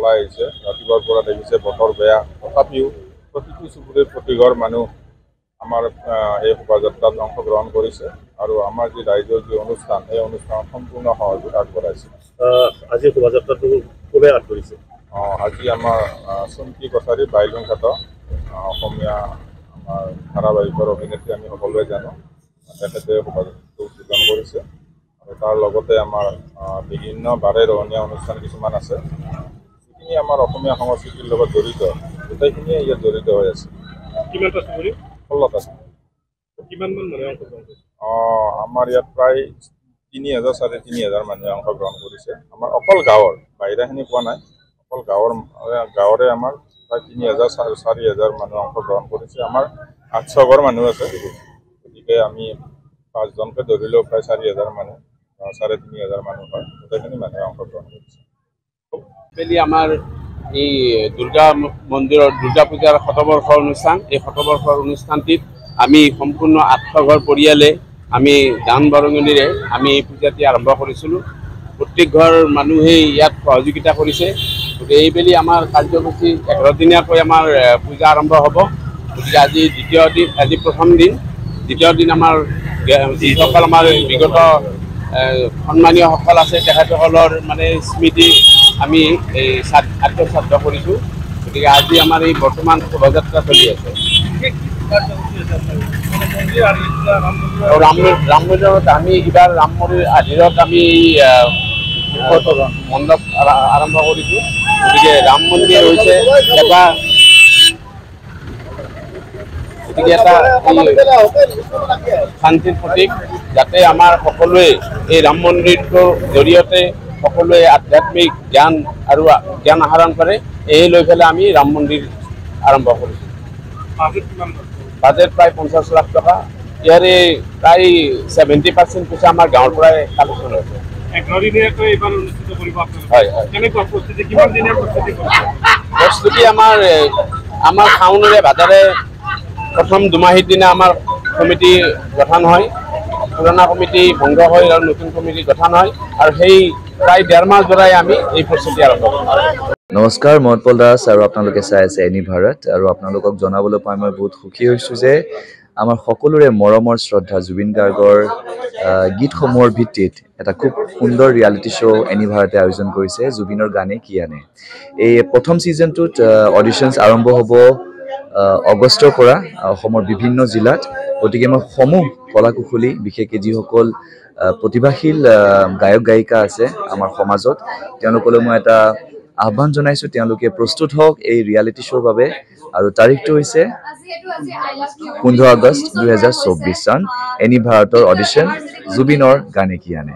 চলাই আহিছে ৰাতিপুৱাৰ পৰা দেখিছে বতৰ বেয়া তথাপিও প্ৰতিটো চুবুৰীৰ প্ৰতিঘৰ মানুহ আমাৰ এই শোভাযাত্ৰাত অংশগ্ৰহণ কৰিছে আৰু আমাৰ যি ৰাইজৰ যি অনুষ্ঠান এই অনুষ্ঠানত সম্পূৰ্ণ সহযোগ আগবঢ়াইছে আজি শোভাযাত্ৰাটো খুবেই আগবাঢ়িছে আজি আমাৰ চুমকি কছাৰী বাইলুং ঘাট অসমীয়া আমাৰ ধাৰাবাহিকৰ অভিনেত্ৰী আমি সকলোৱে জানো তেখেতে শোভাযাত্ৰাটো উদ্বোধন কৰিছে আৰু তাৰ লগতে আমাৰ বিভিন্ন বাৰে ৰহণীয়া অনুষ্ঠান কিছুমান আছে যিখিনি আমাৰ অসমীয়া সংস্কৃতিৰ লগত জড়িত গোটেইখিনিয়ে ইয়াত জড়িত হৈ আছে কিমানটা চুবুৰী 16টা কিমানমান মানুহে অংশগ্ৰহণ কৰিছে আমাৰ ইয়াত প্ৰায় 3000 3,500 মানুহে অংশগ্ৰহণ কৰিছে আমাৰ অকল গাঁৱৰ বাহিৰাখিনি পোৱা নাই অকল গাঁৱৰে আমাৰ প্ৰায় 3000 4,000 মানুহ অংশগ্ৰহণ কৰিছে আমাৰ 800 ঘৰ মানুহ আছে গতিকে আমি 5জনকে ধৰিলেও প্ৰায় 4,000 মানুহ 3,500 মানুহ হয় গোটেইখিনি মানুহে অংশগ্ৰহণ কৰিছে আমাৰ এই দুৰ্গা মন্দিৰৰ দুৰ্গা পূজাৰ শতবৰ্ষ অনুষ্ঠান এই শতবৰ্ষৰ অনুষ্ঠানটিত আমি সম্পূৰ্ণ 800 ঘৰ পৰিয়ালে আমি দান বৰঙণিৰে আমি এই পূজাটি আৰম্ভ কৰিছিলোঁ প্ৰত্যেক ঘৰ মানুহেই ইয়াত সহযোগিতা কৰিছে গতিকে এইবেলি আমাৰ কাৰ্যসূচী 11 দিনীয়াকৈ আমাৰ পূজা আৰম্ভ হ'ব গতিকে আজি আজি প্ৰথম দিন দ্বিতীয় দিন আমাৰ যিসকল আমাৰ বিগত সন্মানীয়সকল আছে তেখেতসকলৰ মানে স্মৃতি আমি এই আত্মসাৎ কৰিছোঁ গতিকে আজি আমাৰ এই বৰ্তমান শোভাযাত্ৰা চলি আছে ৰাম মন্দিৰত আমি এইবাৰ ৰাম মন্দিৰ আধিৰত আমি মণ্ডপ আৰম্ভ কৰিছোঁ গতিকে ৰাম মন্দিৰ হৈছে এটা শান্তিৰ প্ৰতীক যাতে আমাৰ সকলোৱে এই ৰাম মন্দিৰটোৰ জৰিয়তে সকলোৱে আধ্যাত্মিক জ্ঞান আৰু জ্ঞান আহৰণ কৰে এই লৈ পেলাই আমি ৰাম মন্দিৰ আৰম্ভ কৰিছোঁ বাজেট প্ৰায় 50 লাখ টকা ইয়াৰে প্ৰায় 70% পইচা আমাৰ গাঁৱৰ পৰাই কালেকশ্যন হৈছে প্ৰস্তুতি আমাৰ শাওণেৰে ভাদৰে প্ৰথম দুমাহীৰ দিনা আমাৰ কমিটি গঠন হয় পুৰণা কমিটি ভংগ হয় আৰু নতুন কমিটি গঠন হয় আৰু সেই প্ৰায় 1.5 মাহ ধৰাই আমি এই প্ৰস্তুতি আৰম্ভ কৰোঁ নমস্কাৰ মই উৎপল দাস আৰু আপোনালোকে চাই আছে এনি ভাৰত আৰু আপোনালোকক জনাবলৈ পাই মই বহুত সুখী হৈছোঁ যে আমাৰ সকলোৰে মৰমৰ শ্ৰদ্ধা জুবিন গাৰ্গৰ গীতসমূহৰ ভিত্তিত এটা খুব সুন্দৰ ৰিয়েলিটি শ্ব' এনি ভাৰতে আয়োজন কৰিছে জুবিনৰ গানে কি আনে এই প্ৰথম ছিজনটোত অডিশ্যনছ আৰম্ভ হ'ব অগষ্টৰ পৰা অসমৰ বিভিন্ন জিলাত গতিকে মই সমূহ কলাকুশলী বিশেষকৈ যিসকল প্ৰতিভাশীল গায়ক গায়িকা আছে আমাৰ সমাজত তেওঁলোকলৈ মই এটা আহ্বান জনাইছোঁ তেওঁলোকে প্ৰস্তুত হওক এই ৰিয়েলিটি শ্ব'ৰ বাবে আৰু তাৰিখটো হৈছে 15 আগষ্ট 2024 চন এনি ভাৰতৰ অডিশ্যন জুবিনৰ গানে কি আনে